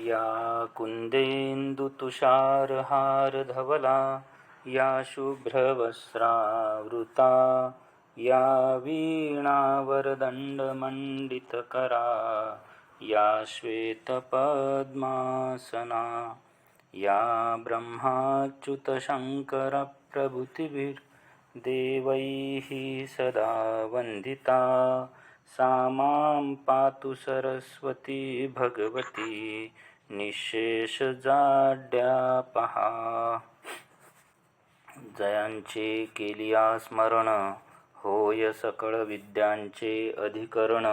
या कुन्देन्दुतुषारहारधवला या शुभ्रवस्त्रावृता या वीणावरदण्डमण्डितकरा या श्वेतपद्मासना या ब्रह्माच्युतशङ्करप्रभृतिभिर्देवैः सदा वन्दिता सा मां पातु सरस्वती भगवती निःशेषजाड्यापहा. जयांचे केलिया स्मरण होय सकळ विद्यांचे अधिकरण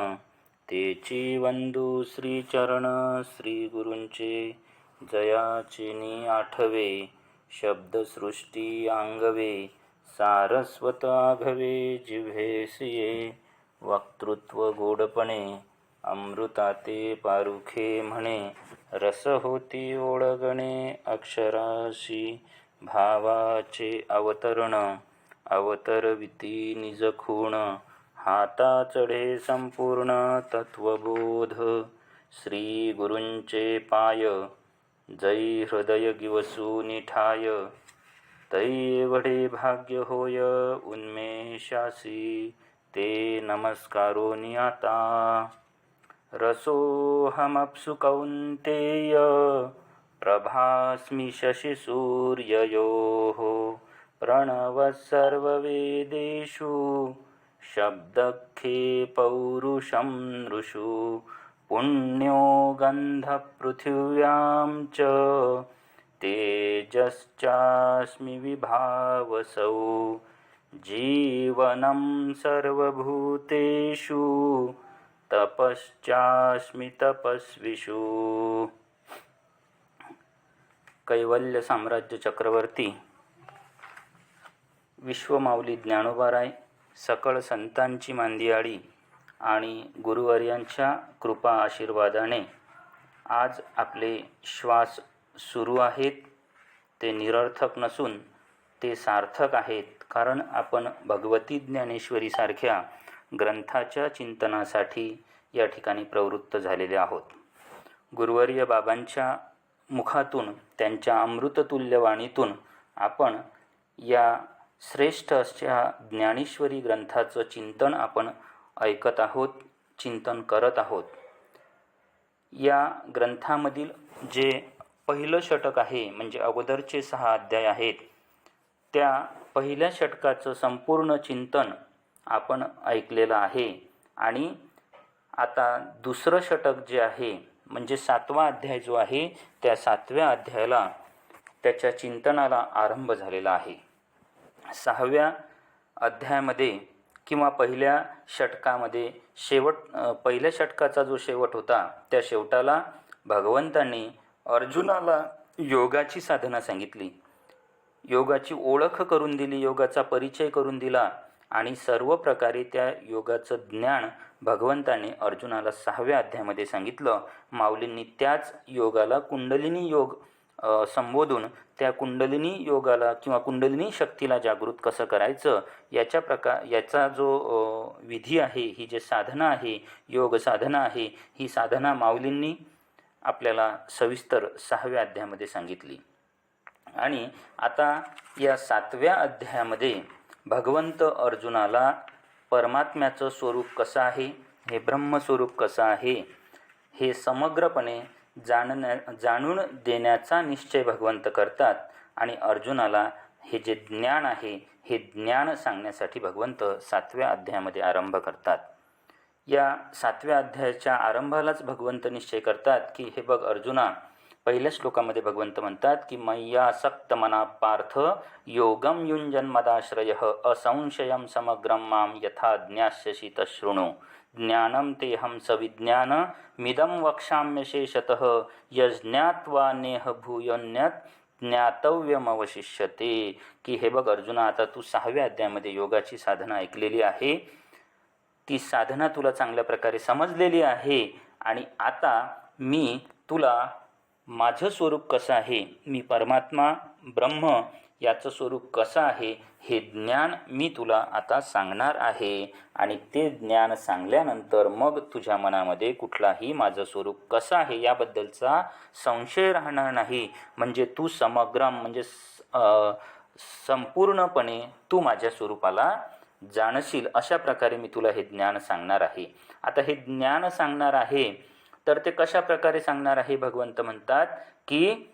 तेची वंदू श्रीचरण श्री गुरूंचे जयाचिनी आठवे शब्दसृष्टी आंगवे सारस्वत आघवे जिव्हेसिये वक्तृत्व गोडपणे अमृताते पारुखे म्हणे रस होती ओळगणे अक्षराशी भावाचे अवतरण अवतरविती निजखूण हाता चढे संपूर्ण तत्वबोध श्री गुरूंचे पाय जै हृदय गिवसू निठाय तै एवढे भाग्य होय उन्मेषासी ते नमस्कारोनी आता. रसोऽहमप्सु कौन्तेय प्रभास्मि शशिसूर्ययोः प्रणवः सर्ववेदेषु शब्दखे पौरुषं नृषु पुण्यो गन्धपृथिव्यां च तेजश्चास्मि विभावसौ जीवनं सर्वभूतेषु तपश्चास्मि तपस्विषु. कैवल्य साम्राज्य चक्रवर्ती विश्वमाऊली ज्ञानोबाराय सकळ संतांची मांदियाळी आणि गुरुवर्यांच्या कृपा आशीर्वादाने आज आपले श्वास सुरू आहेत. ते निरर्थक नसून ते सार्थक आहेत, कारण आपण भगवती ज्ञानेश्वरी सारख्या ग्रंथाच्या चिंतनासाठी या ठिकाणी प्रवृत्त झालेले आहोत. गुरुवर्य बाबांच्या मुखातून त्यांच्या अमृततुल्य वाणीतून आपण या श्रेष्ठ अशा ज्ञानेश्वरी ग्रंथाचं चिंतन आपण ऐकत आहोत, चिंतन करत आहोत. या ग्रंथामधील जे पहिलं षटक आहे, म्हणजे अगोदरचे 6 अध्याय आहेत, त्या पहिल्या षटकाचं संपूर्ण चिंतन आपण ऐकलेलं आहे. आणि आता दुसरं षटक जे आहे, म्हणजे 7वा अध्याय जो आहे, त्या 7व्या अध्यायाला त्याच्या चिंतनाला आरंभ झालेला आहे. 6व्या अध्यायामध्ये किंवा पहिल्या षटकामध्ये पहिल्या षटकाचा जो शेवट होता, त्या शेवटाला भगवंतांनी अर्जुनाला योगाची साधना सांगितली, योगाची ओळख करून दिली, योगाचा परिचय करून दिला आणि सर्व प्रकारे त्या योगाचं ज्ञान भगवंताने अर्जुनाला 6व्या अध्यायामध्ये सांगितलं. माऊलींनी त्याच योगाला कुंडलिनी योग संबोधून त्या कुंडलिनी योगाला किंवा कुंडलिनी शक्तीला जागृत कसं करायचं याचा जो विधी आहे, ही जे साधना आहे, योग साधना आहे, ही साधना माऊलींनी आपल्याला सविस्तर 6व्या अध्यायामध्ये सांगितली. आणि आता या 7व्या अध्यायामध्ये भगवंत अर्जुनाला परमात्म्याचं स्वरूप कसं आहे, हे ब्रह्मस्वरूप कसं आहे, हे समग्रपणे जाणून देण्याचा निश्चय भगवंत करतात. आणि अर्जुनाला हे जे ज्ञान आहे, हे ज्ञान सांगण्यासाठी भगवंत 7व्या अध्यायामध्ये आरंभ करतात. या 7व्या अध्यायाच्या आरंभालाच भगवंत निश्चय करतात की हे बघ अर्जुना, पहिल्या श्लोकामध्ये भगवंत म्हणतात की मय्यासक्त मना पार्थ योगम युंजन मदाश्रयः असंशयं समग्रं मां यथा ज्ञास्यसि तशृणु ज्ञानं तेऽहं सविज्ञान मिदं वक्ष्याम्यशेषतः यज्ञात्वा नेह भूयोन्यत ज्ञातव्यमवशिष्यते. की हे बघ अर्जुना, आता तू 6व्या अध्यायामध्ये योगाची साधना ऐकलेली आहे, ती साधना तुला चांगल्या प्रकारे समजलेली आहे. आणि आता मी तुला माझं स्वरूप कसं आहे, मी परमात्मा ब्रह्म याचं स्वरूप कसं आहे हे ज्ञान मी तुला आता सांगणार आहे. आणि ते ज्ञान सांगल्यानंतर मग तुझ्या मनामध्ये कुठलाही माझं स्वरूप कसं आहे याबद्दलचा संशय राहणार नाही. म्हणजे तू समग्रम म्हणजे संपूर्णपणे तू माझ्या स्वरूपाला जाणशील. अशा प्रकारे मी तुला हे ज्ञान सांगणार आहे. आता हे ज्ञान सांगणार आहे तर ते कशा प्रकारे सांगणार आहे? भगवंत म्हणतात की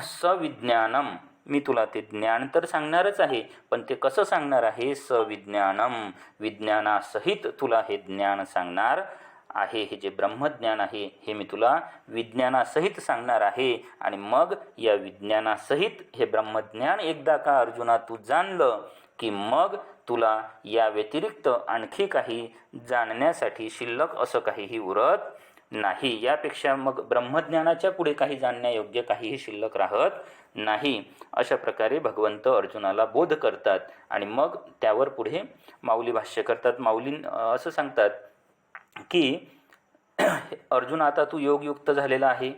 सविज्ञानम, मी तुला ते ज्ञान तर सांगणारच आहे, पण ते कसं सांगणार आहे? सविज्ञानम, विज्ञानासहित तुला हे ज्ञान सांगणार आहे. हे जे ब्रह्मज्ञान आहे हे मी तुला विज्ञानासहित सांगणार आहे. आणि मग या विज्ञानासहित हे ब्रह्मज्ञान एकदा का अर्जुना तू जाणलं की मग तुला या व्यतिरिक्त आणखी काही जाणण्यासाठी शिल्लक असं काहीही उरत नाही. यापेक्षा मग ब्रह्मज्ञानाच्या पुढे काही जाणण्यायोग्य काहीही शिल्लक राहत नाही. अशा प्रकारे भगवंत अर्जुनाला बोध करतात आणि मग त्यावर पुढे माऊली भाष्य करतात. माऊली असं सांगतात की अर्जुन आता तू योगयुक्त झालेला आहे.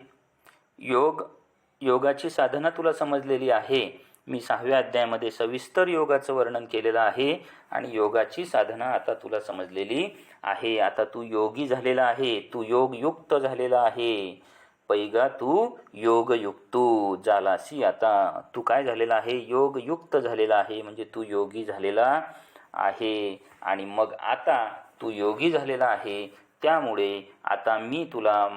योगाची साधना तुला समजलेली आहे. मी 6व्या अध्यायामध्ये सविस्तर योगाचं वर्णन केलेलं आहे आणि योगाची साधना आता तुला समजलेली आहे. आता तू योगी झालेला आहे, तू योगयुक्त झालेला आहे. पैगा तू योगयुक्तू झालासी. आता तू काय झालेला आहे? योगयुक्त झालेला आहे, म्हणजे तू योगी झालेला आहे. आणि मग आता तू योगी झालेला आहे, त्यामुळे आता मी तुला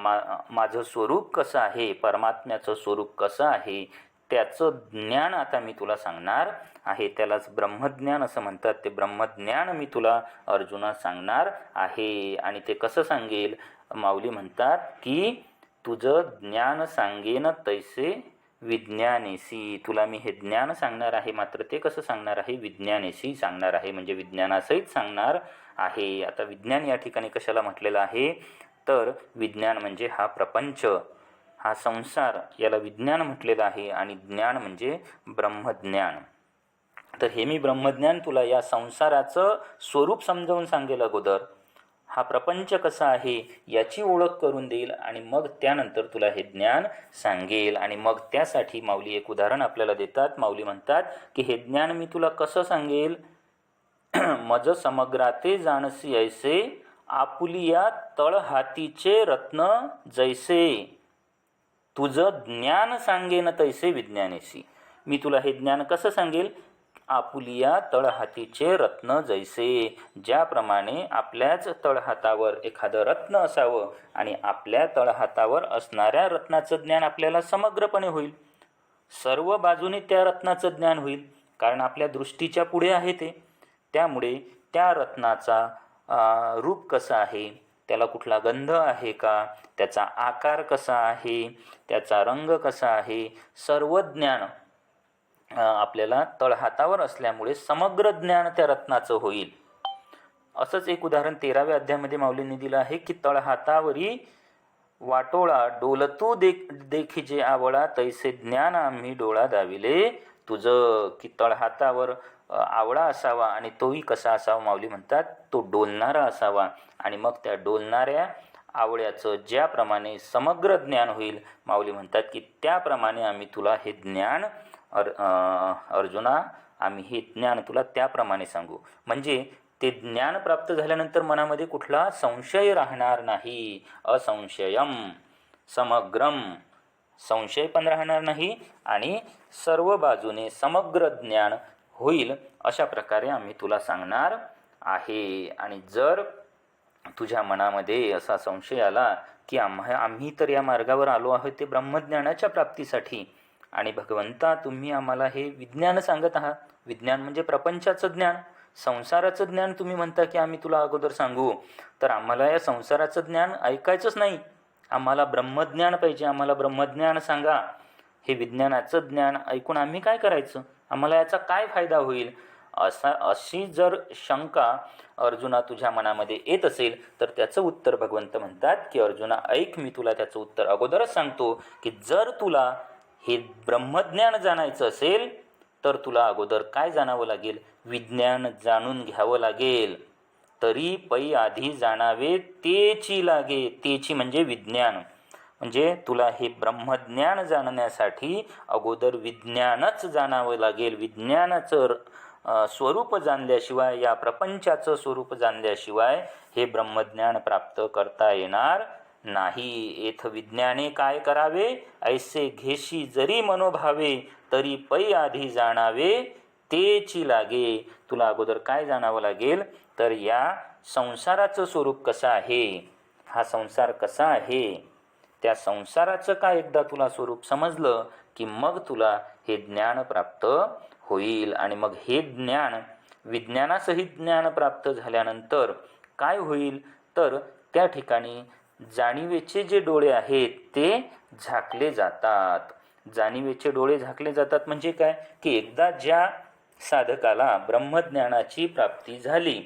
माझं स्वरूप कसं आहे, परमात्म्याचं स्वरूप कसं आहे त्याचं ज्ञान आता मी तुला सांगणार आहे. त्यालाच ब्रह्मज्ञान असं म्हणतात. ते ब्रह्मज्ञान मी तुला अर्जुना सांगणार आहे. आणि ते कसं सांगेल? माऊली म्हणतात की तुझं ज्ञान सांगेन तैसे विज्ञानेसी. तुला मी हे ज्ञान सांगणार आहे, मात्र ते कसं सांगणार आहे? विज्ञानेसी सांगणार आहे, म्हणजे विज्ञानासहित सांगणार आहे. आता विज्ञान या ठिकाणी कशाला म्हटलेलं आहे? तर विज्ञान म्हणजे हा प्रपंच, हा संसार, याला विज्ञान म्हटलेलं आहे. आणि ज्ञान म्हणजे ब्रह्मज्ञान. तर हे मी ब्रह्मज्ञान तुला या संसाराचं स्वरूप समजावून सांगेल अगोदर. हा प्रपंच कसा आहे याची ओळख करून देईल आणि मग त्यानंतर तुला हे ज्ञान सांगेल. आणि मग त्यासाठी माऊली एक उदाहरण आपल्याला देतात. माऊली म्हणतात की हे ज्ञान मी तुला कसं सांगेल? मज समग्राते जाणसी ऐसे, आपुलिया तळहातीचे रत्न जैसे. तुझं ज्ञान सांगेन तैसे विज्ञानेसी. मी तुला हे ज्ञान कसं सांगेल? आपुलिया तळहातीचे रत्न जैसे. ज्याप्रमाणे आपल्याच तळहातावर एखादं रत्न असावं आणि आपल्या तळहातावर असणाऱ्या रत्नाचं ज्ञान आपल्याला समग्रपणे होईल, सर्व बाजूने त्या रत्नाचं ज्ञान होईल, कारण आपल्या दृष्टीच्या पुढे आहे ते. त्यामुळे त्या रत्नाचा रूप कसं आहे, त्याला कुठला गंध आहे का, त्याचा आकार कसा आहे, त्याचा रंग कसा आहे, सर्व ज्ञान आपल्याला तळहातावर असल्यामुळे समग्र ज्ञान त्या रत्नाचं होईल. असंच एक उदाहरण 13व्या अध्यायामध्ये माऊलींनी दिलं आहे की तळहातावरी वाटोळा डोलतू देखिजे आवळा, तैसे ज्ञान आम्ही डोळा दाविले तुझं. की तळहातावर आवळा असावा आणि तोही कसा असावा? माऊली म्हणतात तो डोलणारा असावा. आणि मग त्या डोलणाऱ्या आवळ्याचं ज्याप्रमाणे समग्र ज्ञान होईल, माऊली म्हणतात की त्याप्रमाणे आम्ही तुला हे ज्ञान अर्जुना, आम्ही हे ज्ञान तुला त्याप्रमाणे सांगू. म्हणजे ते ज्ञान प्राप्त झाल्यानंतर मनामध्ये कुठला संशय राहणार नाही. असंशयम समग्रम, संशय पण राहणार नाही आणि सर्व बाजूने समग्र ज्ञान होईल. अशा प्रकारे आम्ही तुला सांगणार आहे. आणि जर तुझ्या मनामध्ये असा संशय आला की आम्ही तर या मार्गावर आलो आहोत ते ब्रह्मज्ञानाच्या प्राप्तीसाठी, आणि भगवंता तुम्ही आम्हाला हे विज्ञान सांगत आहात, विज्ञान म्हणजे प्रपंचाचं ज्ञान, संसाराचं ज्ञान तुम्ही म्हणता की आम्ही तुला अगोदर सांगू, तर आम्हाला या संसाराचं ज्ञान ऐकायचंच नाही, आम्हाला ब्रह्मज्ञान पाहिजे, आम्हाला ब्रह्मज्ञान सांगा. हे विज्ञानाचं ज्ञान ऐकून आम्ही काय करायचं, आम्हाला याचा काय फायदा होईल? अशी जर शंका अर्जुना तुझ्या मनामध्ये येत असेल तर त्याचं उत्तर भगवंत म्हणतात की अर्जुना ऐक, मी तुला त्याचं उत्तर अगोदरच सांगतो की जर तुला हे ब्रह्मज्ञान जाणायचं असेल तर तुला अगोदर काय जाणावं लागेल? विज्ञान जाणून घ्यावं लागेल. तरी पै आधी जाणावे तेची लागे. तेची म्हणजे विज्ञान. म्हणजे तुला हे ब्रह्मज्ञान जाणण्यासाठी अगोदर विज्ञानच जाणावं लागेल. विज्ञानाचं स्वरूप जाणल्याशिवाय, या प्रपंचाचं स्वरूप जाणल्याशिवाय हे ब्रह्मज्ञान प्राप्त करता येणार नाही. येथ विज्ञाने काय करावे, ऐसे घेशी जरी मनोभावे, तरी पै आधी जाणावे तेची लागे. तुला अगोदर काय जाणावं लागेल, तर या संसाराचं स्वरूप कसं आहे, हा संसार कसा आहे, त्या संसाराचं काय एकदा तुला स्वरूप समजलं की मग तुला हे ज्ञान प्राप्त होईल. आणि मग हे ज्ञान, विज्ञानासहित ज्ञान प्राप्त झाल्यानंतर काय होईल, तर त्या ठिकाणी जाणीवेचे जे डोळे आहेत ते झाकले जातात. जाणीवेचे डोळे झाकले जातात म्हणजे काय, की एकदा ज्या साधकाला ब्रह्मज्ञानाची प्राप्ती झाली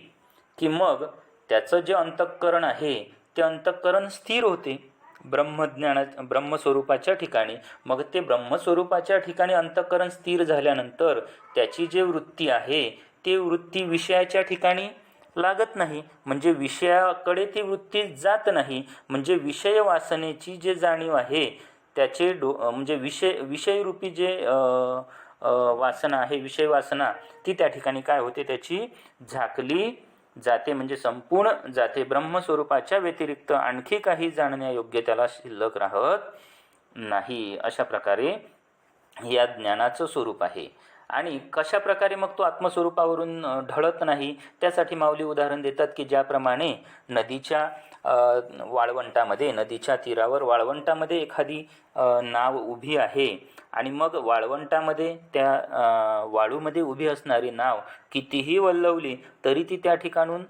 की मग त्याचं जे अंतःकरण आहे ते अंतःकरण स्थिर होते ब्रह्मस्वरूपाच्या ठिकाणी. मग ते ब्रह्मस्वरूपाच्या ठिकाणी अंतःकरण स्थिर झाल्यानंतर त्याची जे वृत्ती आहे ते वृत्ती विषयाच्या ठिकाणी लागत नाही, म्हणजे विषयाकडे ती वृत्ती जात नाही. म्हणजे विषय वासनेची जे जाणीव आहे त्याचे म्हणजे विषयरूपी जे वासना आहे, विषय वासना, ती त्या ठिकाणी काय होते, त्याची झाकली जाते, म्हणजे संपूर्ण जाते. ब्रह्मस्वरूपाच्या व्यतिरिक्त आणखी काही जाणण्यायोग्य त्याला शिल्लक राहत नाही. अशा प्रकारे या ज्ञानाचं स्वरूप आहे. आणि कशा प्रकारे मग तो आत्मस्वरूपावरून ढळत नाही, त्यासाठी माऊली उदाहरण देतात की ज्याप्रमाणे नदीच्या वाळवंटामध्ये, नदीच्या तीरावर वाळवंटामध्ये एखादी नाव उभी आहे आणि मग वाळवंटामध्ये त्या वाळूमध्ये उभी असणारी नाव कितीही वल्लवली तरी ती त्या ठिकाणून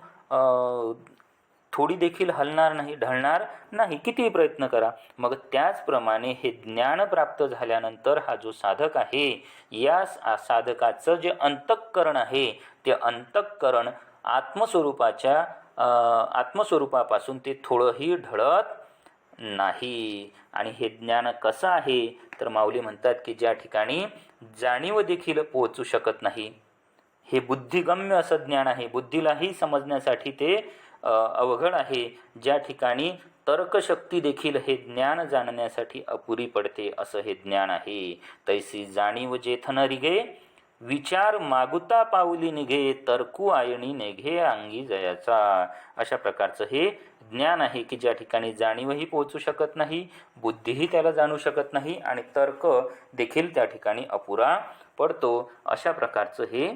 थोडी देखील हलणार नाही, ढळणार नाही, कितीही प्रयत्न करा. मग त्याचप्रमाणे हे ज्ञान प्राप्त झाल्यानंतर हा जो साधक आहे, या साधकाचं जे अंतःकरण आहे ते अंतःकरण आत्मस्वरूपापासून ते थोडंही ढळत नाही. आणि हे ज्ञान कसं आहे, तर माऊली म्हणतात की ज्या ठिकाणी जाणीव देखील पोहोचू शकत नाही, हे बुद्धिगम्य असं ज्ञान आहे, बुद्धीलाही समजण्यासाठी ते अवघड आहे. ज्या ठिकाणी तर्कशक्ती देखील हे ज्ञान जाणण्यासाठी अपुरी पडते, असं हे ज्ञान आहे. तैसी जाणीव जेथ न रिगे, विचार मागुता पाऊली निघे, तर्कू आयणी नेघे अंगी जयाचा. अशा प्रकारचं हे ज्ञान आहे की ज्या ठिकाणी जाणीवही पोहोचू शकत नाही, बुद्धीही त्याला जाणू शकत नाही आणि तर्क देखील त्या ठिकाणी अपुरा पडतो. अशा प्रकारचं हे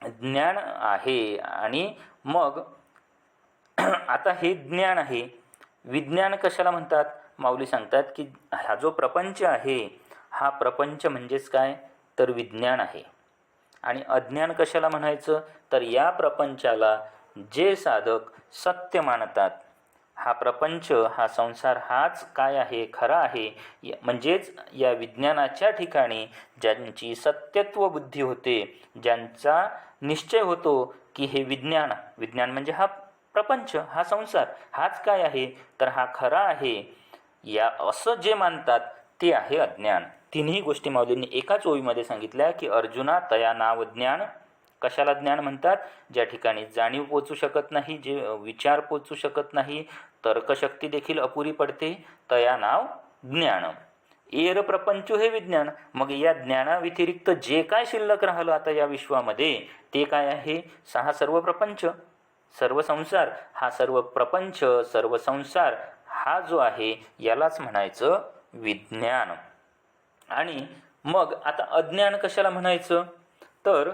ज्ञान आहे. आणि मग आता हे ज्ञान आहे. विज्ञान कशाला म्हणतात, माऊली सांगतात की हा जो प्रपंच आहे, हा प्रपंच म्हणजेच काय, तर विज्ञान आहे. आणि अज्ञान कशाला म्हणायचं, तर या प्रपंचाला जे साधक सत्य मानतात, हा प्रपंच, हा संसार हाच काय आहे, खरा आहे, म्हणजेच या विज्ञानाच्या ठिकाणी ज्यांची सत्यत्व बुद्धी होते, ज्यांचा निश्चय होतो की हे विज्ञान म्हणजे हा प्रपंच, हा संसार हाच काय आहे, तर हा खरा आहे, या असं जे मानतात ते आहे अज्ञान. तिन्ही गोष्टी माऊलींनी एकाच ओळीमध्ये सांगितल्या की अर्जुना तया नाव ज्ञान. कशाला ज्ञान म्हणतात, ज्या ठिकाणी जाणीव पोचू शकत नाही, जे विचार पोचू शकत नाही, तर्कशक्ती देखील अपुरी पडते, तया नाव ज्ञान. एर प्रपंच हे विज्ञान. मग या ज्ञानाव्यतिरिक्त जे काय शिल्लक राहिलं आता या विश्वामध्ये ते काय आहे, हा सर्व प्रपंच, सर्व संसार, हा सर्व प्रपंच, सर्व संसार हा जो आहे यालाच म्हणायचं विज्ञान. आणि मग आता अज्ञान कशाला म्हणायचं, तर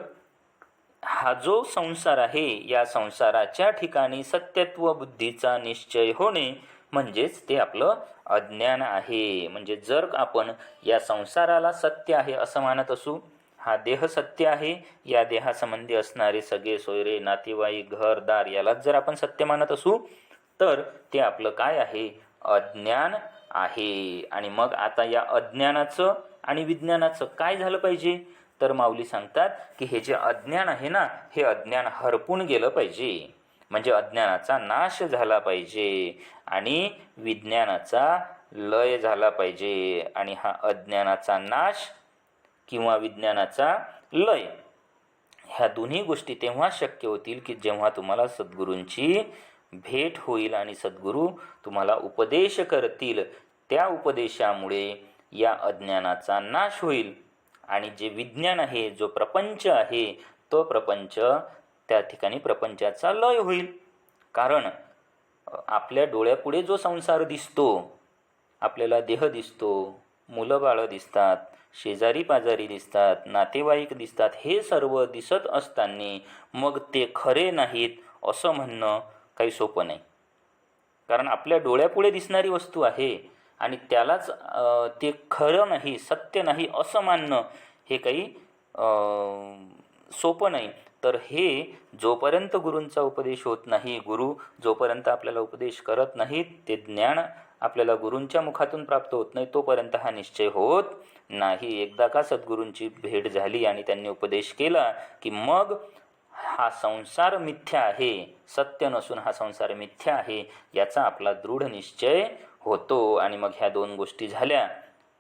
हा जो संसार आहे, या संसाराच्या ठिकाणी सत्यत्व बुद्धीचा निश्चय होणे म्हणजेच ते आपलं अज्ञान आहे. म्हणजे जर आपण या संसाराला सत्य आहे असं मानत असू, हा देह सत्य आहे, या देहासंबंधी असणारे सगळे सोयरे, नातेवाईक, घरदार यालाच जर आपण सत्य मानत असू, तर ते आपलं काय आहे, अज्ञान आहे. आणि मग आता या अज्ञानाचं आणि विज्ञानाचं काय झालं पाहिजे, तर माऊली सांगतात की हे जे अज्ञान आहे ना, हे अज्ञान हरपून गेलं पाहिजे, म्हणजे अज्ञानाचा नाश झाला पाहिजे आणि विज्ञानाचा लय झाला पाहिजे. आणि हा अज्ञानाचा नाश किंवा विज्ञानाचा लय, ह्या दोन्ही गोष्टी तेव्हा शक्य होतील की जेव्हा तुम्हाला सद्गुरूंची भेट होईल आणि सद्गुरू तुम्हाला उपदेश करतील. त्या उपदेशामुळे या अज्ञानाचा नाश होईल आणि जे विज्ञान आहे, जो प्रपंच आहे, तो प्रपंच त्या ठिकाणी प्रपंचाचा लय होईल. कारण आपल्या डोळ्यापुढे जो संसार दिसतो, आपल्याला देह दिसतो, मुलं बाळं दिसतात, शेजारी पाजारी दिसतात, नातेवाईक दिसतात, हे सर्व दिसत असताना मग ते खरे नाहीत असं म्हणणं काही सोपं नाही. कारण आपल्या डोळ्यापुढे दिसणारी वस्तू आहे आणि त्यालाच ते खरं नाही, सत्य नाही असं मानणं हे काही सोपं नाही. तर हे जोपर्यंत गुरूंचा उपदेश होत नाही, गुरु जोपर्यंत आपल्याला उपदेश करत नाहीत, ते ज्ञान आपल्याला गुरूंच्या मुखातून प्राप्त होत नाही, तोपर्यंत हा निश्चय होत नाही. एकदा का सद्गुरूंची भेट झाली आणि त्यांनी उपदेश केला की मग हा संसार मिथ्या आहे, सत्य नसून हा संसार मिथ्या आहे, याचा आपला दृढ निश्चय होतो. आणि मग ह्या दोन गोष्टी झाल्या,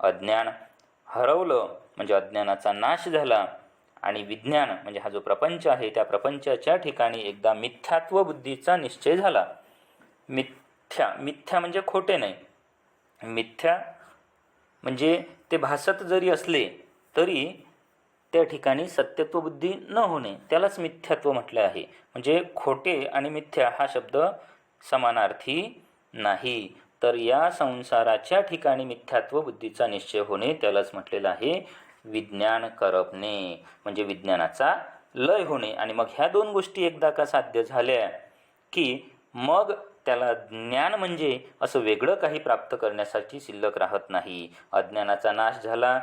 अज्ञान हरवलं म्हणजे अज्ञानाचा नाश झाला, आणि विज्ञान म्हणजे हा जो प्रपंच आहे, त्या प्रपंचाच्या ठिकाणी एकदा मिथ्यात्व बुद्धीचा निश्चय झाला. मिथ्या म्हणजे खोटे नाही, मिथ्या म्हणजे ते भासत जरी असले तरी त्या ठिकाणी सत्यत्व बुद्धी न होणे, त्यालाच मिथ्यात्व म्हटलं आहे. म्हणजे खोटे आणि मिथ्या हा शब्द समानार्थी नाही. तर या संसाराच्या ठिकाणी मिथ्यात्व बुद्धीचा निश्चय होणे, त्यालाच म्हटलेलं आहे विज्ञान करपणे, म्हणजे विज्ञानाचा लय होणे. आणि मग ह्या दोन गोष्टी एकदा का साध्य झाल्या की मग त्याला ज्ञान म्हणजे असं वेगळं काही प्राप्त करण्यासाठी शिल्लक राहत नाही. अज्ञानाचा नाश झाला,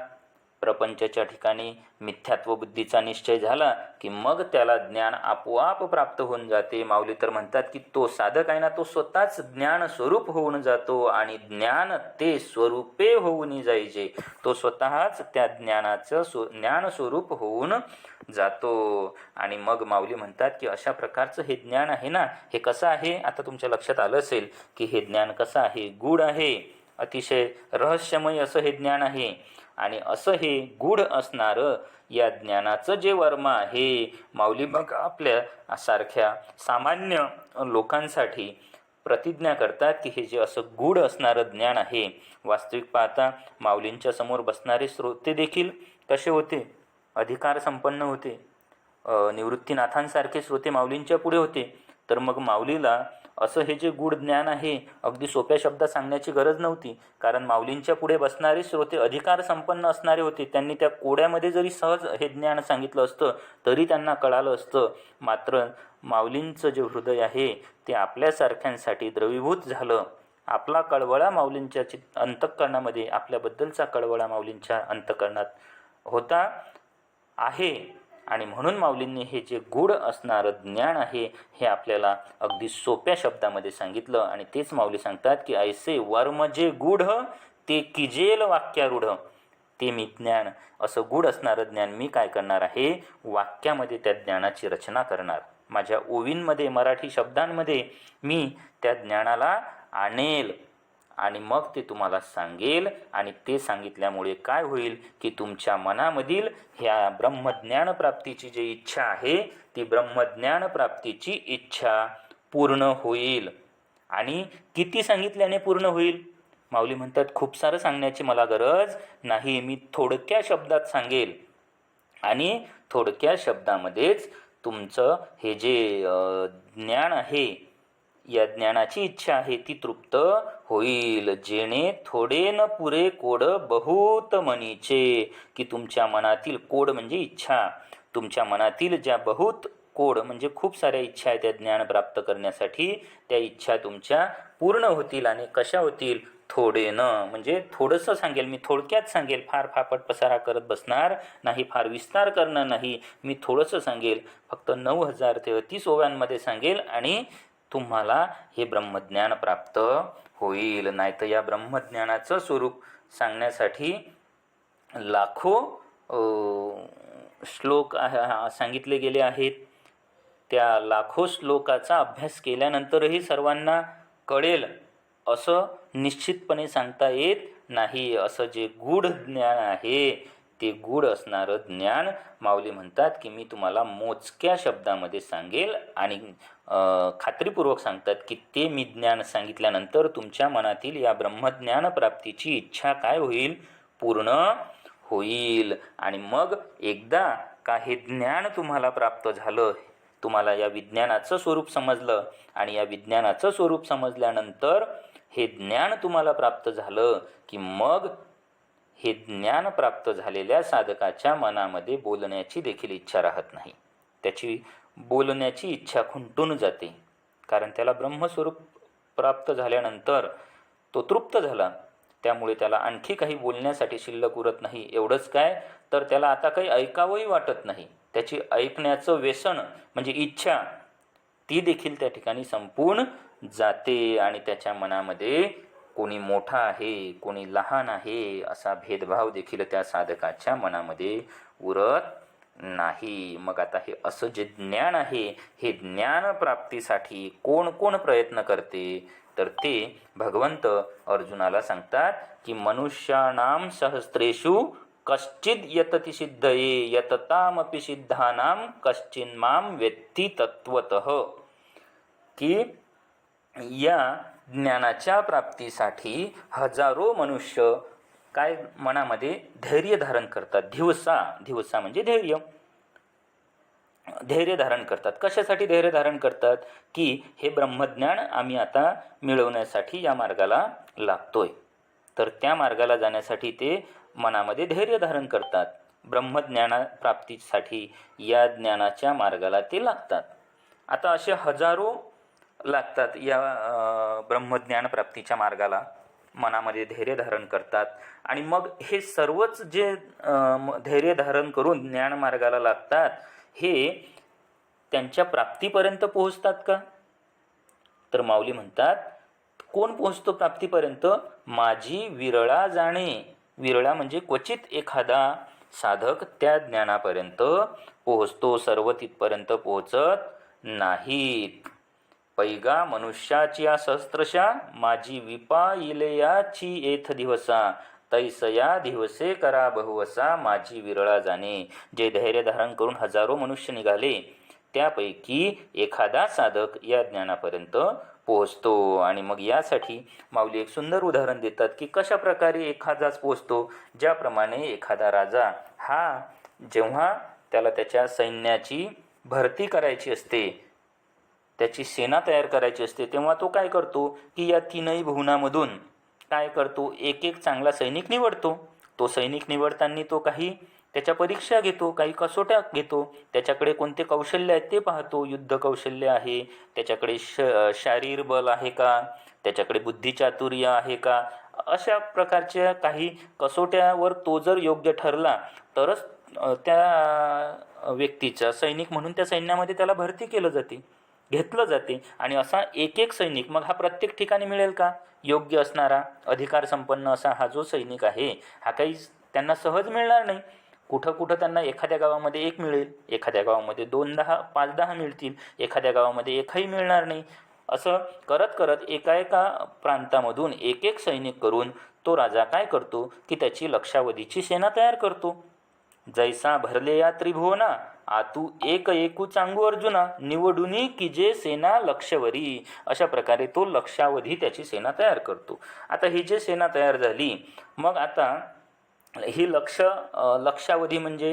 प्रपंचाच्या ठिकाणी मिथ्यात्व बुद्धीचा निश्चय झाला की मग त्याला ज्ञान आपोआप प्राप्त होऊन जाते. माऊली तर म्हणतात की तो साधक आहे ना, तो स्वतःच ज्ञान स्वरूप होऊन जातो आणि ज्ञान ते स्वरूपे होऊन जायचे, तो स्वतःच त्या ज्ञानाचं ज्ञान स्वरूप होऊन जातो. आणि मग माऊली म्हणतात की अशा प्रकारचं हे ज्ञान आहे ना, हे कसं आहे, आता तुमच्या लक्षात आलं असेल की हे ज्ञान कसं आहे, गूढ आहे, अतिशय रहस्यमय असं हे ज्ञान आहे. आणि असं हे गूढ असणारं या ज्ञानाचं जे वर्म आहे, माऊली मग आपल्या सारख्या सामान्य लोकांसाठी प्रतिज्ञा करतात की हे जे असं गूढ असणारं ज्ञान आहे, वास्तविक पाहता माऊलींच्या समोर बसणारे श्रोते देखील कसे होते, अधिकार संपन्न होते. निवृत्तीनाथांसारखे श्रोते माऊलींच्या पुढे होते. तर मग माऊलीला असं हे जे गूढ ज्ञान आहे अगदी सोप्या शब्दात सांगण्याची गरज नव्हती, कारण माऊलींच्या पुढे बसणारे श्रोते अधिकार संपन्न असणारे होते. त्यांनी त्या कोड्यामध्ये जरी सहज हे ज्ञान सांगितलं असतं तरी त्यांना कळालं असतं. मात्र माऊलींचं जे हृदय आहे ते आपल्यासारख्यांसाठी द्रवीभूत झालं. आपला कळवळा माऊलींच्या अंतःकरणामध्ये, आपल्याबद्दलचा कळवळा माऊलींच्या अंतःकरणात होता आहे. आणि म्हणून माऊलींनी हे जे गूढ असणारं ज्ञान आहे हे आपल्याला अगदी सोप्या शब्दामध्ये सांगितलं. आणि तेच माऊली सांगतात की ऐसे वर्म जे गूढ ते किजेल वाक्यारूढ, ते मी ज्ञान, असं गूढ असणारं ज्ञान मी काय करणार आहे, वाक्यामध्ये त्या ज्ञानाची रचना करणार. माझ्या ओवींमध्ये, मराठी शब्दांमध्ये मी त्या ज्ञानाला आणेल आणि मग ते तुम्हाला सांगेल. आणि ते सांगितल्यामुळे काय होईल की तुमच्या मनामधील ह्या ब्रह्मज्ञान प्राप्तीची जी इच्छा आहे, ती ब्रह्मज्ञान प्राप्तीची इच्छा पूर्ण होईल. आणि किती सांगितल्याने पूर्ण होईल? माऊली म्हणतात खूप सारं सांगण्याची मला गरज नाही, मी थोडक्या शब्दात सांगेल आणि थोडक्या शब्दामध्येच तुमचं हे जे ज्ञान आहे, या ज्ञानाची इच्छा आहे ती तृप्त होईल. जेणे थोडे न पुरे कोड बहुत मनीचे, की तुमच्या मनातील कोड म्हणजे इच्छा, तुमच्या मनातील ज्या बहुत कोड म्हणजे खूप साऱ्या इच्छा आहेत त्या ज्ञान प्राप्त करण्यासाठी, त्या इच्छा तुमच्या पूर्ण होतील. आणि कशा होतील? थोडे न म्हणजे थोडंसं सांगेल मी, थोडक्यात सांगेल, फार फापट पसारा करत बसणार नाही, फार विस्तार करणार नाही, मी थोडंसं सांगेल, फक्त 9033 ओव्यांमध्ये सांगेल आणि तुम्हाला हे ब्रह्मज्ञान प्राप्त होईल. नाही तर या ब्रह्मज्ञानाचं स्वरूप सांगण्यासाठी लाखो श्लोक सांगितले गेले आहेत. त्या लाखो श्लोकाचा अभ्यास केल्यानंतरही सर्वांना कळेल असं निश्चितपणे सांगता येत नाही. असं जे गूढ ज्ञान आहे ते गूढ असणारं ज्ञान माऊली म्हणतात की मी तुम्हाला मोजक्या शब्दामध्ये सांगेल आणि खात्रीपूर्वक सांगतात की ते मी ज्ञान सांगितल्यानंतर तुमच्या मनातील या ब्रह्मज्ञान प्राप्तीची इच्छा काय होईल, पूर्ण होईल. आणि मग एकदा का हे ज्ञान तुम्हाला प्राप्त झालं, तुम्हाला या विज्ञानाचं स्वरूप समजलं आणि या विज्ञानाचं स्वरूप समजल्यानंतर हे ज्ञान तुम्हाला प्राप्त झालं की मग हे ज्ञान प्राप्त झालेल्या साधकाच्या मनामध्ये बोलण्याची देखील इच्छा राहत नाही. त्याची बोलण्याची इच्छा खुंटून जाते, कारण त्याला ब्रह्मस्वरूप प्राप्त झाल्यानंतर तो तृप्त झाला. त्यामुळे त्याला आणखी काही बोलण्यासाठी शिल्लक उरत नाही. एवढंच काय, तर त्याला आता काही ऐकावंही वाटत नाही. त्याची ऐकण्याचं व्यसन म्हणजे इच्छा ती देखील त्या ठिकाणी संपून जाते आणि त्याच्या मनामध्ये कोणी मोठा आहे, कोणी लहान आहे असा भेदभाव देखील त्या साधकाच्या मनामध्ये उरत नाही. मग आता हे असं जे ज्ञान आहे, हे ज्ञान प्राप्तीसाठी कोण कोण प्रयत्न करते, तर ते भगवंत अर्जुनाला सांगतात की मनुष्याणाम सहस्रेषु कश्चिद यतति सिद्धये यततामपि सिद्धानाम कश्चिन्माम वेत्ति तत्वतः. की या ज्ञानाच्या प्राप्तीसाठी हजारो मनुष्य काय मनामध्ये धैर्य धारण करतात. दिवसा म्हणजे धैर्य धारण करतात. कशासाठी धैर्य धारण करतात, की हे ब्रह्मज्ञान आम्ही आता मिळवण्यासाठी या मार्गाला लागतोय. तर त्या मार्गाला जाण्यासाठी ते मनामध्ये धैर्य धारण करतात. ब्रह्मज्ञाना प्राप्तीसाठी या ज्ञानाच्या मार्गाला ते लागतात. आता असे हजारो लागतात या ब्रह्मज्ञान प्राप्तीच्या मार्गाला, मनामध्ये धैर्य धारण करतात. आणि मग हे सर्वच जे धैर्य धारण करून ज्ञान मार्गाला लागतात, हे त्यांच्या प्राप्तीपर्यंत पोहोचतात का, तर माऊली म्हणतात कोण पोहोचतो प्राप्तीपर्यंत, माझी विरळा जाणे. विरळा म्हणजे क्वचित एखादा साधक त्या ज्ञानापर्यंत पोहोचतो, सर्व तिथपर्यंत पोहोचत नाहीत. पैगा मनुष्याची सहस्त्रशा माझी विपाइलेयाची एथ दिवसा तैसया दिवसे करा बहुवसा माझी विरळा जाणे. जे धैर्य धारण करून हजारो मनुष्य निघाले, त्यापैकी एखादा साधक या ज्ञानापर्यंत पोहोचतो. आणि मग यासाठी माऊली एक सुंदर उदाहरण देतात की कशा प्रकारे एखादाच पोहोचतो. ज्याप्रमाणे एखादा राजा हा जेव्हा त्याला त्याच्या सैन्याची भरती करायची असते, त्याची सेना तयार करायची असते, तेव्हा तो काय करतो की या तीनही भुवनामधून काय करतो, एक एक चांगला सैनिक निवडतो. तो सैनिक निवडताना तो काही त्याच्या परीक्षा घेतो, काही कसोट्या घेतो, त्याच्याकडे कोणते कौशल्य आहेत ते पाहतो. युद्ध कौशल्य आहे, त्याच्याकडे शारीर बल आहे का, त्याच्याकडे बुद्धिचातुर्य आहे का, अशा प्रकारच्या काही कसोट्यावर तो जर योग्य ठरला तरच त्या व्यक्तीचा सैनिक म्हणून त्या सैन्यामध्ये त्याला भरती केलं जाते, घेतलं जाते. आणि असा एक एक सैनिक मग हा प्रत्येक ठिकाणी मिळेल का, योग्य असणारा अधिकार संपन्न असा हा जो सैनिक आहे हा काही त्यांना सहज मिळणार नाही. कुठं कुठं त्यांना एखाद्या गावामध्ये एक मिळेल, एखाद्या गावामध्ये 2-10 5-10 मिळतील, एखाद्या गावामध्ये एकही मिळणार नाही. असं करत करत एका प्रांतामधून एक एक सैनिक करून तो राजा काय करतो की त्याची लक्षावधीची सेना तयार करतो. जैसा भरले या त्रिभुवना आतू एक एकू चांगू अर्जुना निवडुनी की जे सेना लक्षवरी. अशा प्रकारे तो लक्षावधी त्याची सेना तयार करतो. आता ही जे सेना तयार झाली, मग आता ही लक्षावधी म्हणजे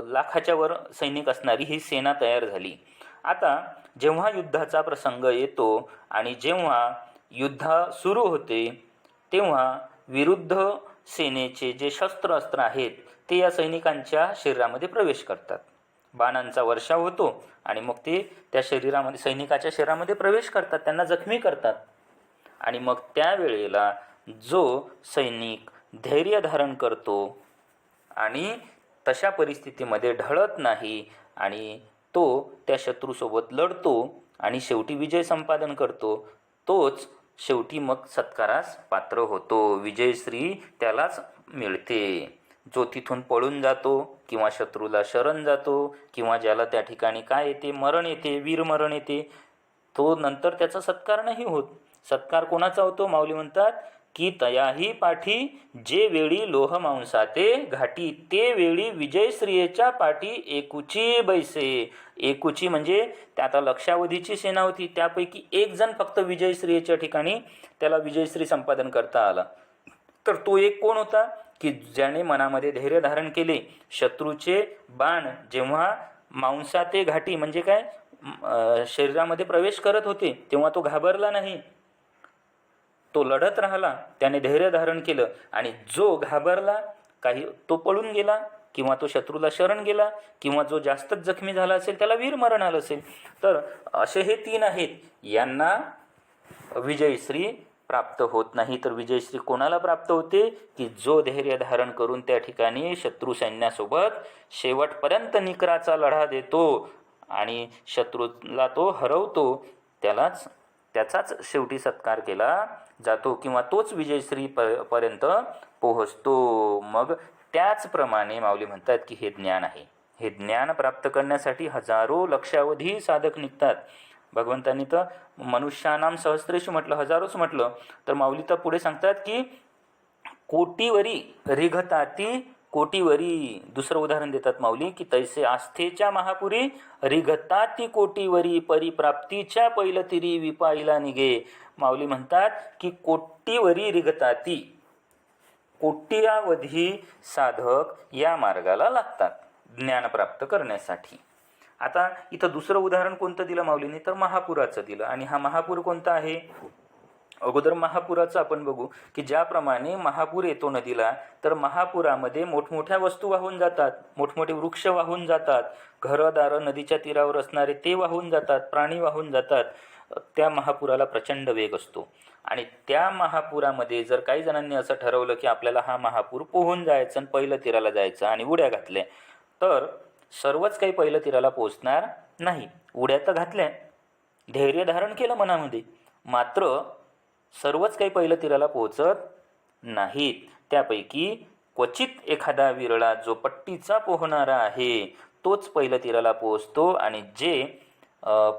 लाखाच्या वर सैनिक असणारी ही सेना तयार झाली. आता जेव्हा युद्धाचा प्रसंग येतो आणि जेव्हा युद्ध सुरू होते, तेव्हा विरुद्ध सेनेचे जे शस्त्र आहेत ते या सैनिकांच्या शरीरामध्ये प्रवेश करतात. बाणांचा वर्षाव होतो आणि मग ते त्या शरीरामध्ये सैनिकाच्या शरीरामध्ये प्रवेश करतात, त्यांना जखमी करतात. आणि मग त्यावेळेला जो सैनिक धैर्य धारण करतो आणि तशा परिस्थितीमध्ये ढळत नाही आणि तो त्या शत्रूसोबत लढतो आणि शेवटी विजय संपादन करतो, तोच शेवटी मग सत्कारास पात्र होतो, विजयश्री त्यालाच मिळते. जो तिथून पळून जातो किंवा शत्रूला शरण जातो किंवा ज्याला त्या ठिकाणी काय येते, मरण येते, वीरमरण येते, तो नंतर त्याचा सत्कार नाही होत. सत्कार कोणाचा होतो, माऊली म्हणतात की तयाही पाठी जे वेळी लोह मांसाते घाटी ते वेळी विजयश्रियेच्या पाठी एकूची बैसे. एकूची म्हणजे त्या आता लक्षावधीची सेना होती, त्यापैकी एक जण फक्त विजयश्रियेच्या ठिकाणी त्याला विजयश्री संपादन करता आला. तर तो एक कोण होता की ज्याने मनामध्ये धैर्य धारण केले. शत्रूचे बाण जेव्हा मांसाते घाटी म्हणजे काय शरीरामध्ये प्रवेश करत होते तेव्हा तो घाबरला नाही, तो लढत राहिला, त्याने धैर्य धारण केलं. आणि जो घाबरला काही तो पळून गेला किंवा तो शत्रूला शरण गेला किंवा जो जास्तच जखमी झाला असेल त्याला वीरमरण आलं असेल. तर असे हे 3 आहेत, यांना विजयश्री प्राप्त होत नाही. तर विजयश्री कोणाला प्राप्त होते की जो धैर्य धारण करून त्या ठिकाणी शत्रू सैन्यासोबत शेवटपर्यंत निकराचा लढा देतो आणि शत्रूला तो हरवतो, त्याचाच शेवटी सत्कार केला जातो किंवा तोच विजयश्री पर्यंत पोहोचतो. मग त्याचप्रमाणे माऊली म्हणतात की हे ज्ञान आहे. हे ज्ञान प्राप्त करण्यासाठी हजारो लक्षावधी साधक निघतात. भगवंतांनी तर मनुष्यानाम सहस्रेषु म्हटलं, हजारोच म्हटलं. तर माऊली तर पुढे सांगतात की कोटीवरी रिघताती कोटीवरी. दुसरं उदाहरण देतात माऊली की तैसे आस्थेच्या महापुरी रिघताती कोटीवरी परिप्राप्तीच्या पैलतिरी विपाईला निघे. माऊली म्हणतात की कोटीवरी रिघताती, कोट्यावधी साधक या मार्गाला लागतात ज्ञान प्राप्त करण्यासाठी. आता इथं दुसरं उदाहरण कोणतं दिलं माऊलीने तर महापुराचं दिलं. आणि हा महापूर कोणता आहे? अगोदर महापुराचं आपण बघू की ज्याप्रमाणे महापूर येतो नदीला तर महापुरामध्ये मोठमोठ्या वस्तू वाहून जातात, मोठमोठे वृक्ष वाहून जातात, घरदारं नदीच्या तीरावर असणारे ते वाहून जातात, प्राणी वाहून जातात. त्या महापुराला प्रचंड वेग असतो. आणि त्या महापुरामध्ये जर काही जणांनी असं ठरवलं की आपल्याला हा महापूर पोहून जायचं आणि पहिलं तीराला जायचं आणि उड्या घातल्या तर सर्वच काही पहिलं तीराला पोहोचणार नाही. उड्या तर घातल्या, धैर्य धारण केलं मनामध्ये, मात्र सर्वच काही पहिलं तीराला पोहोचत नाहीत. त्यापैकी क्वचित एखादा विरळा जो पट्टीचा पोहणारा आहे तोच पहिलं तीराला पोहोचतो. आणि जे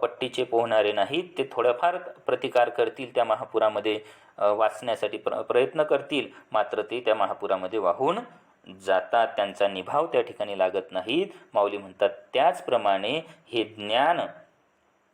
पट्टीचे पोहणारे नाहीत ते थोड्याफार प्रतिकार करतील, त्या महापुरामध्ये वाचण्यासाठी प्रयत्न करतील, मात्र ते त्या महापुरामध्ये वाहून जातात, त्यांचा निभाव त्या ठिकाणी लागत नाहीत. माऊली म्हणतात त्याचप्रमाणे हे ज्ञान,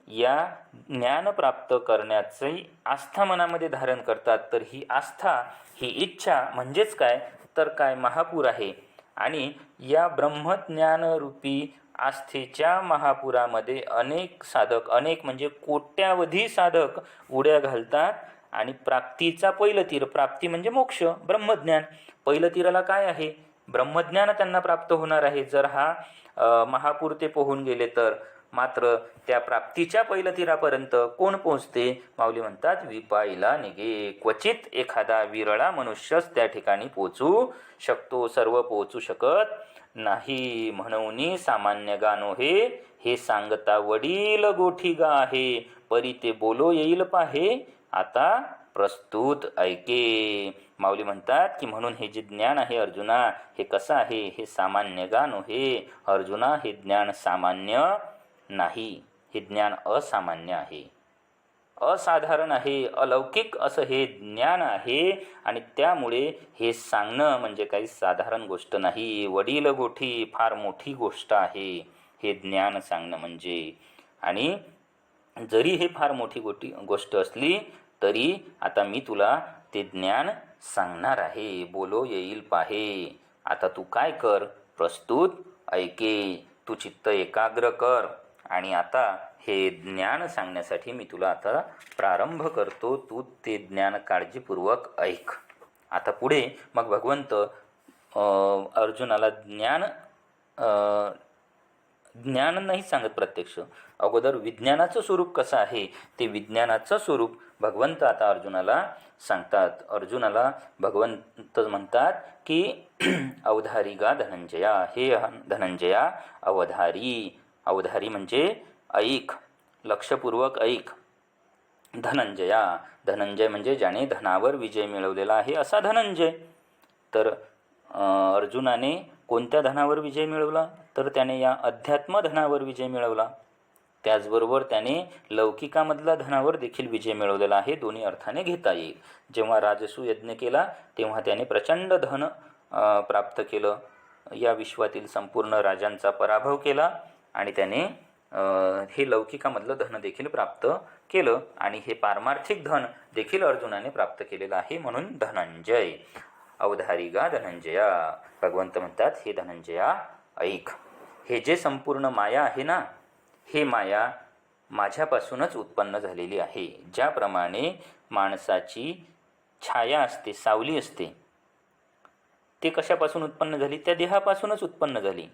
या ज्ञान प्राप्त करण्याची आस्था मनामध्ये धारण करतात. तर ही आस्था, ही इच्छा म्हणजेच काय तर काय महापूर आहे. आणि या ब्रह्मज्ञानरूपी आस्थेच्या महापुरामध्ये अनेक साधक, अनेक म्हणजे कोट्यावधी साधक उड्या घालतात आणि प्राप्तीचा पहिलं तीर, प्राप्ती म्हणजे मोक्ष, ब्रह्मज्ञान. पहिलं तीराला काय आहे? ब्रह्मज्ञान त्यांना प्राप्त होणार आहे जर हा महापूर ते पोहून गेले तर. मात्र त्या प्राप्तीच्या पहिलं तीरापर्यंत कोण पोहोचते? माऊली म्हणतात विपाईला निघे. क्वचित एखादा विरळा मनुष्यच त्या ठिकाणी पोचू शकतो, सर्व पोहोचू शकत नाही. म्हणून सामान्य गानो हे सांगता वडील गोठी गा आहे, परी ते बोलो येईल पाहे आता प्रस्तुत ऐके. माऊली म्हणतात की म्हणून हे जे ज्ञान आहे अर्जुना, हे कसं आहे? हे सामान्य गानो हे अर्जुना, हे ज्ञान सामान्य नाही, हे ज्ञान असामान्य आहे, असाधारण आहे, अलौकिक असं हे ज्ञान आहे. आणि त्यामुळे हे सांगणं म्हणजे काही साधारण गोष्ट नाही, वडील गोठी फार मोठी गोष्ट आहे हे ज्ञान सांगणं म्हणजे. आणि जरी हे फार मोठी गोष्ट असली तरी आता मी तुला ते ज्ञान सांगणार आहे, बोलो येईल पाहे. आता तू काय कर? प्रस्तुत ऐके, तू चित्त एकाग्र कर. आणि आता हे ज्ञान सांगण्यासाठी मी तुला आता प्रारंभ करतो, तू ते ज्ञान काळजीपूर्वक ऐक. आता पुढे मग भगवंत अर्जुनाला ज्ञान नाही सांगत प्रत्यक्ष, अगोदर विज्ञानाचं स्वरूप कसं आहे ते विज्ञानाचं स्वरूप भगवंत आता अर्जुनाला सांगतात. अर्जुनाला भगवंत म्हणतात की अवधारी गा धनंजया, हे धनंजया अवधारी. अवधारी म्हणजे ऐक, लक्षपूर्वक ऐक. धनंजया, धनंजय म्हणजे ज्याने धनावर विजय मिळवलेला आहे असा धनंजय. तर अर्जुनाने कोणत्या धनावर विजय मिळवला तर त्याने या अध्यात्म धनावर विजय मिळवला. त्याचबरोबर त्याने लौकिकामधला धनावर देखील विजय मिळवलेला आहे, दोन्ही अर्थाने घेता येईल. जेव्हा राजसू यज्ञ केला तेव्हा त्याने प्रचंड धन प्राप्त केलं, या विश्वातील संपूर्ण राजांचा पराभव केला आणि त्याने हे लौकिकामधलं धन देखील प्राप्त केलं आणि हे पारमार्थिक धन देखील अर्जुनाने प्राप्त केलेलं आहे, म्हणून धनंजय. अवधारी गा धनंजया. भगवंत म्हणतात, हे धनंजया ऐक, हे जे संपूर्ण माया आहे ना, हे माया माझ्यापासूनच उत्पन्न झालेली आहे. ज्याप्रमाणे माणसाची छाया असते, सावली असते, ते कशापासून उत्पन्न झाली? त्या देहापासूनच उत्पन्न झाली.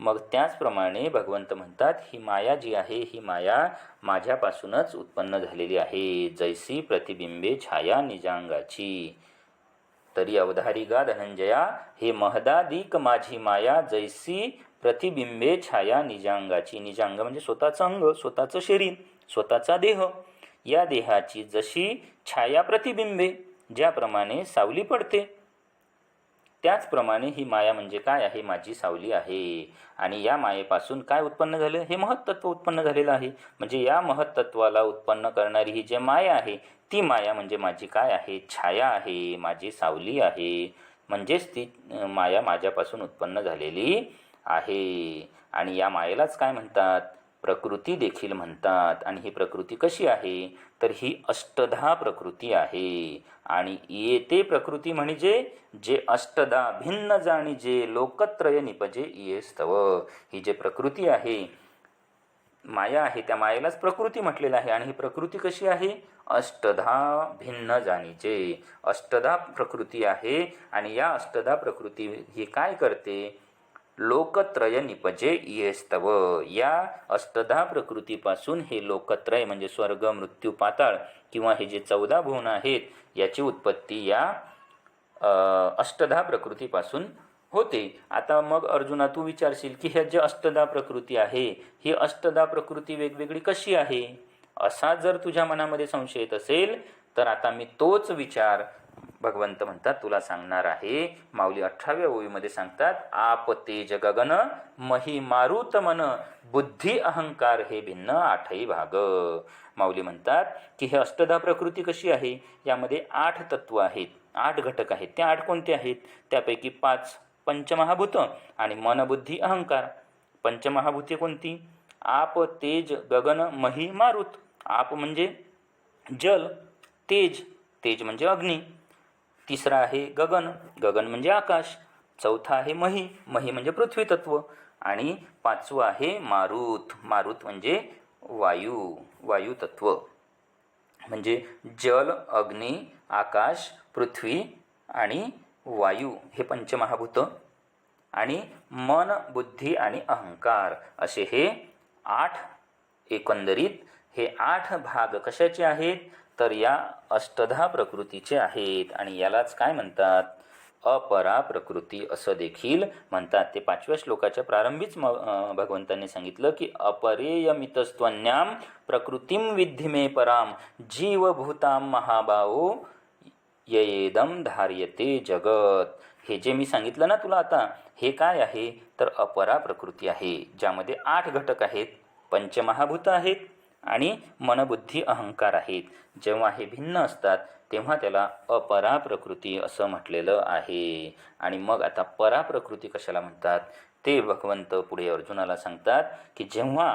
मग त्याचप्रमाणे भगवंत म्हणतात, ही माया जी आहे, ही माया माझ्यापासूनच उत्पन्न झालेली आहे. जैसी प्रतिबिंबे छाया निजांगाची. तरी अवधारी गा धनंजया, हे महदादिक माझी माया जैसी प्रतिबिंबे छाया निजांगाची. निजांग म्हणजे स्वतःचं अंग, स्वतःचं शरीर, स्वतःचा देह. या देहाची जशी छाया प्रतिबिंबे, ज्याप्रमाणे सावली पडते, त्याचप्रमाणे ही माया म्हणजे काय आहे? माझी सावली आहे. आणि या मायेपासून काय उत्पन्न झालं? हे महत्त्व उत्पन्न झालेलं आहे. म्हणजे या महत्त्वाला उत्पन्न करणारी ही जे माया आहे, ती माया म्हणजे माझी काय आहे? छाया आहे, माझी सावली आहे. म्हणजेच ती माया माझ्यापासून उत्पन्न झालेली आहे. आणि या मायेलाच काय म्हणतात? प्रकृती देखील म्हणतात. आणि ही प्रकृती कशी आहे? तर ही अष्टधा प्रकृती आहे. आणि येते प्रकृती म्हणजे जे अष्टधा भिन्न जाणी जे लोकत्रय निपजे ये स्तव. ही जे प्रकृती आहे, माया आहे, त्या मायेलाच प्रकृती म्हटलेलं आहे. आणि ही प्रकृती कशी आहे? अष्टधा भिन्न जाणीचे. अष्टधा प्रकृती आहे आणि या अष्टधा प्रकृती ही काय करते? लोकत्रय निपजे ये स्तव. या अष्टधा प्रकृतीपासून हे लोकत्रय म्हणजे स्वर्ग, मृत्यू, पाताळ किंवा हे जे 14 भुवन आहेत, याची उत्पत्ती या अष्टधा प्रकृतीपासून होते. आता मग अर्जुना तू विचारशील की ह्या जे अष्टधा प्रकृती आहे, ही अष्टधा प्रकृती वेगवेगळी कशी आहे? असा जर तुझ्या मनामध्ये संशय येत असेल तर आता मी तोच विचार भगवंत म्हणतात तुला सांगणार आहे. माऊली 18व्या ओळीमध्ये सांगतात, आप तेज गगन मही मारुत मन बुद्धी अहंकार हे भिन्न आठही भाग. माऊली म्हणतात की हे अष्टधा प्रकृती कशी आहे? यामध्ये 8 तत्व आहेत, 8 घटक आहेत. ते 8 कोणते आहेत? त्यापैकी 5 पंचमहाभूत आणि मन, बुद्धी, अहंकार. पंचमहाभूते कोणती? आप तेज गगन मही मारुत. आप म्हणजे जल, तेज, तेज म्हणजे अग्नी. तिसरा आहे गगन, गगन म्हणजे आकाश. चौथा आहे मही, मही म्हणजे पृथ्वी तत्व. आणि 5वं आहे मारुत, मारुत म्हणजे वायू, वायू तत्व. म्हणजे जल, अग्नी, आकाश, पृथ्वी आणि वायू हे पंचमहाभूत. आणि मन, बुद्धी आणि अहंकार असे हे 8 एकंदरीत हे 8 भाग कशाचे आहेत? तर या अष्टधा प्रकृतीचे आहेत. आणि यालाच काय म्हणतात? अपरा प्रकृती असं देखील म्हणतात. ते 5व्या श्लोकाच्या प्रारंभीच भगवंतांनी सांगितलं की अपरेयमितस्त्वन्याम प्रकृतीम विद्धी मे पराम जीवभूताम महाबाहो येदम धार्यते जगत. हे जे मी सांगितलं ना तुला आता, हे काय आहे? तर अपरा प्रकृती आहे, ज्यामध्ये 8 घटक आहेत, पंचमहाभूत आहेत आणि मनबुद्धी अहंकार आहेत. जेव्हा हे भिन्न असतात तेव्हा त्याला अपरा प्रकृती असं म्हटलेलं आहे. आणि मग आता परा प्रकृती कशाला म्हणतात ते भगवंत पुढे अर्जुनाला सांगतात की जेव्हा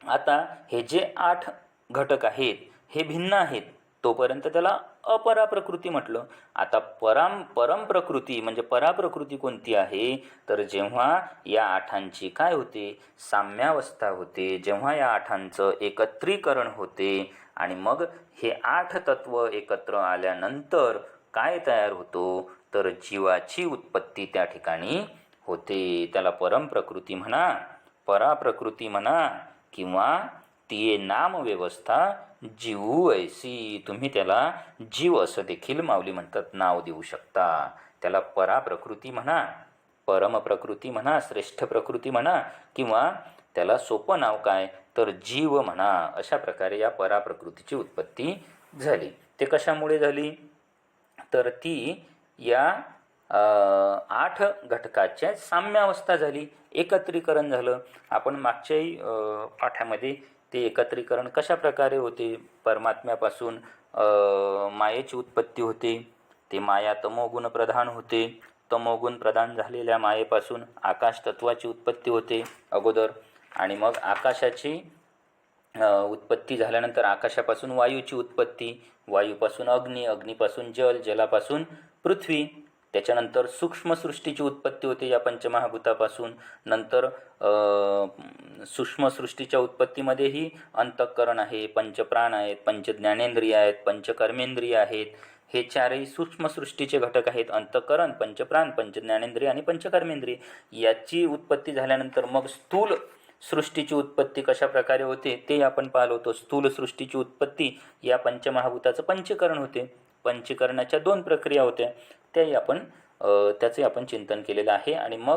आता हे जे 8 घटक आहेत हे भिन्न आहेत तोपर्यंत त्याला अपरा प्रकृती म्हटलं. आता परम प्रकृती म्हणजे पराप्रकृती कोणती आहे? तर जेव्हा या 8 काय होते? साम्यावस्था होते. जेव्हा या 8 एकत्रीकरण होते आणि मग हे 8 तत्व एकत्र आल्यानंतर काय तयार होतो? तर जीवाची उत्पत्ती त्या ठिकाणी होते. त्याला परम प्रकृती म्हणा, पराप्रकृती म्हणा किंवा ती नाम व्यवस्था जीव ऐसी. तुम्ही त्याला जीव असं देखील माऊली म्हणतात नाव देऊ शकता. त्याला पराप्रकृती म्हणा, परम प्रकृती म्हणा, श्रेष्ठ प्रकृती म्हणा किंवा त्याला सोपं नाव काय तर जीव म्हणा. अशा प्रकारे या पराप्रकृतीची उत्पत्ती झाली. ते कशामुळे झाली? तर ती या 8 घटकाच्या साम्यावस्था झाली, एकत्रीकरण झालं. आपण मागच्याही पाठामध्ये ते एकत्रीकरण कशा प्रकारे होते, परमात्म्यापासून मायेची उत्पत्ती होते, ते माया तमोगुण प्रधान होते, तमोगुण प्रधान झालेल्या मायेपासून आकाश तत्वाची उत्पत्ती होते अगोदर, आणि मग आकाशाची उत्पत्ती झाल्यानंतर आकाशापासून वायूची उत्पत्ती, वायूपासून अग्नी, अग्नीपासून जल, जलापासून पृथ्वी, त्याच्यानंतर सूक्ष्मसृष्टीची उत्पत्ती होते या पंचमहाभूतापासून. नंतर सूक्ष्मसृष्टीच्या उत्पत्तीमध्येही अंतःकरण आहे, पंचप्राण आहेत, पंचज्ञानेंद्रिय आहेत, पंचकर्मेंद्रिय आहेत. हे चारही सूक्ष्मसृष्टीचे घटक आहेत. अंतःकरण, पंचप्राण, पंचज्ञानेंद्रिय आणि पंचकर्मेंद्रिय. याची उत्पत्ती झाल्यानंतर मग स्थूल सृष्टीची उत्पत्ती कशा प्रकारे होते ते आपण पाहिलं होतं. स्थूल सृष्टीची उत्पत्ती या पंचमहाभूताचं पंचीकरण होते. पंचीकरणाच्या 2 प्रक्रिया होत्या, त्याही आपण त्याचे आपण चिंतन केलेलं आहे. आणि मग